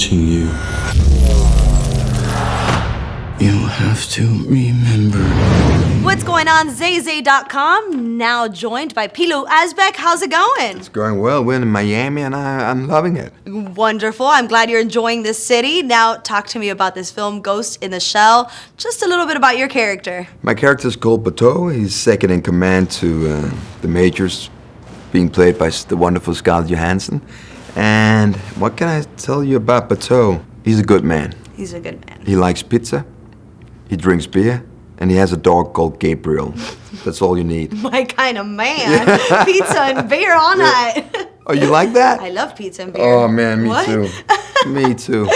watching you. You have to remember. What's going on, ZayZay.com? Now joined by Pilou Asbaek. How's it going? It's going well. We're in Miami and I'm loving it. Wonderful. I'm glad you're enjoying this city. Now talk to me about this film, Ghost in the Shell. Just a little bit about your character. My character's called Bateau. He's second in command to the majors, being played by the wonderful Scarlett Johansson. And what can I tell you about Bateau? He's a good man. He's a good man. He likes pizza, he drinks beer, and he has a dog called Gabriel. That's all you need. My kind of man. Pizza and beer all night. Oh, you like that? I love pizza and beer. Oh man, me What? too. Me too.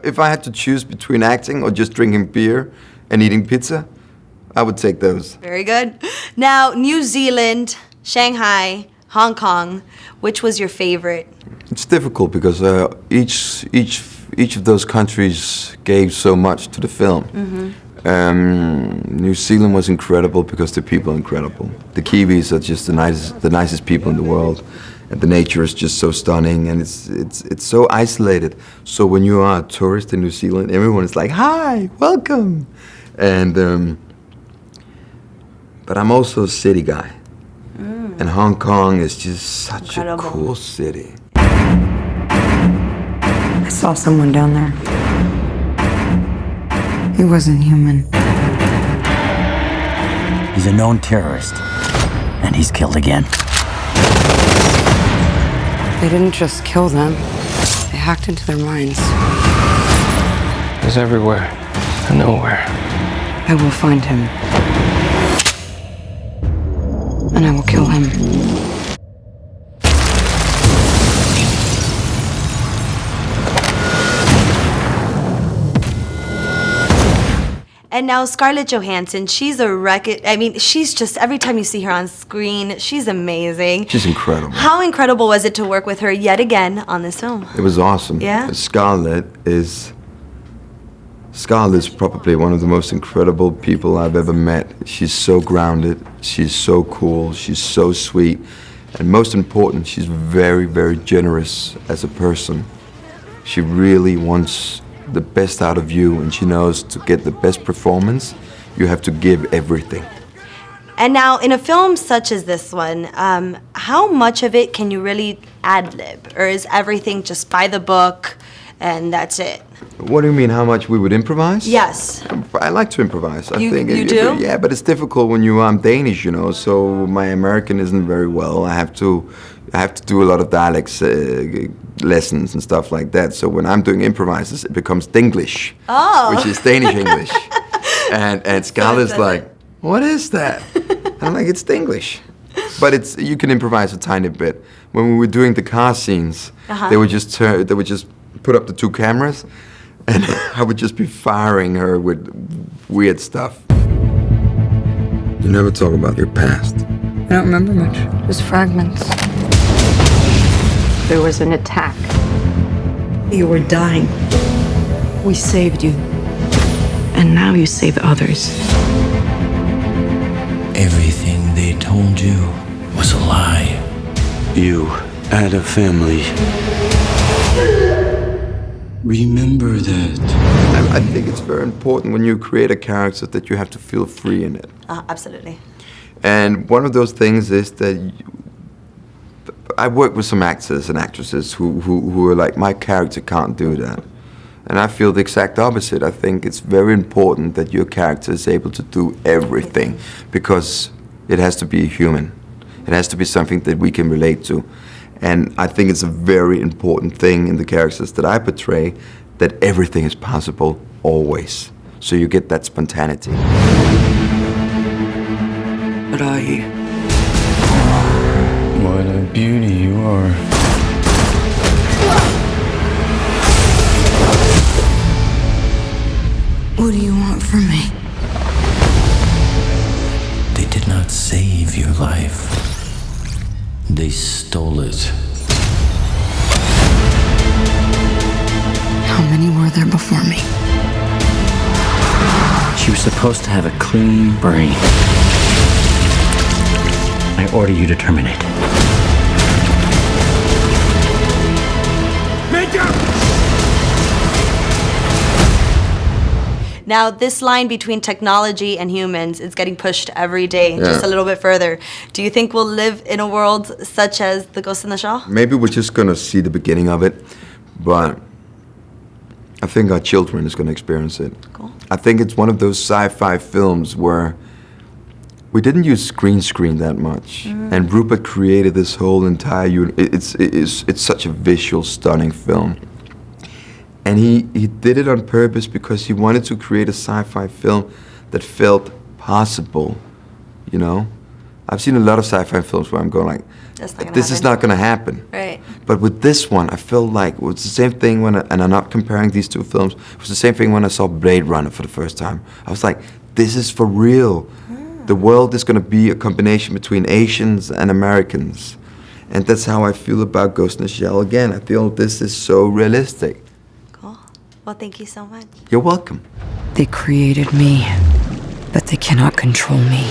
If I had to choose between acting or just drinking beer and eating pizza, I would take those. Very good. Now, New Zealand, Shanghai, Hong Kong, which was your favorite? It's difficult because each of those countries gave so much to the film. New Zealand was incredible because the people are incredible. The Kiwis are just the nicest people in the world, and the nature is just so stunning, and it's so isolated. So when you are a tourist in New Zealand, everyone is like, "Hi, welcome," and but I'm also a city guy, and Hong Kong is just such a cool city. I saw someone down there. He wasn't human. He's a known terrorist, and he's killed again. They didn't just kill them. They hacked into their minds. He's everywhere and nowhere. I will find him. And I will kill him. And now Scarlett Johansson, she's a record. I mean, she's just, every time you see her on screen, she's amazing. She's incredible. How incredible was it to work with her yet again on this film? It was awesome. Yeah? Scarlett is probably one of the most incredible people I've ever met. She's so grounded, she's so cool, she's so sweet, and most important, she's very, very generous as a person. She really wants the best out of you, and she knows to get the best performance, you have to give everything. And now, in a film such as this one, how much of it can you really ad-lib? Or is everything just by the book and that's it? What do you mean, how much we would improvise? Yes. I like to improvise. You do? Yeah, but it's difficult when I'm Danish, you know, so my American isn't very well. I have to do a lot of dialects lessons and stuff like that. So when I'm doing improvises, it becomes Danglish, which is Danish English. and Scarlett's like, what is that? And I'm like, it's Danglish. But you can improvise a tiny bit. When we were doing the car scenes, they would just put up the two cameras, and I would just be firing her with weird stuff. You never talk about your past. I don't remember much. Just fragments. There was an attack. You were dying. We saved you. And now you save others. Everything they told you was a lie. You had a family. Remember that. I think it's very important when you create a character that you have to feel free in it. Absolutely. And one of those things is that I work with some actors and actresses who are like, my character can't do that. And I feel the exact opposite. I think it's very important that your character is able to do everything, because it has to be human. It has to be something that we can relate to. And I think it's a very important thing in the characters that I portray, that everything is possible, always. So you get that spontaneity. What are you? What a beauty you are. What do you want from me? They did not save your life. They stole it. How many were there before me? She was supposed to have a clean brain. I order you to terminate. Make up! Now, this line between technology and humans is getting pushed every day, just a little bit further. Do you think we'll live in a world such as The Ghost in the Shell? Maybe we're just gonna see the beginning of it, but I think our children is gonna experience it. Cool. I think it's one of those sci-fi films where we didn't use green screen that much, and Rupert created this whole entire it's such a visual, stunning film. And he did it on purpose because he wanted to create a sci-fi film that felt possible, you know? I've seen a lot of sci-fi films where I'm going like, this is not gonna happen. Right. But with this one, I felt like it was the same thing and I'm not comparing these two films, it was the same thing when I saw Blade Runner for the first time. I was like, this is for real. The world is gonna be a combination between Asians and Americans. And that's how I feel about Ghost in the Shell again. I feel this is so realistic. Cool. Well, thank you so much. You're welcome. They created me, but they cannot control me.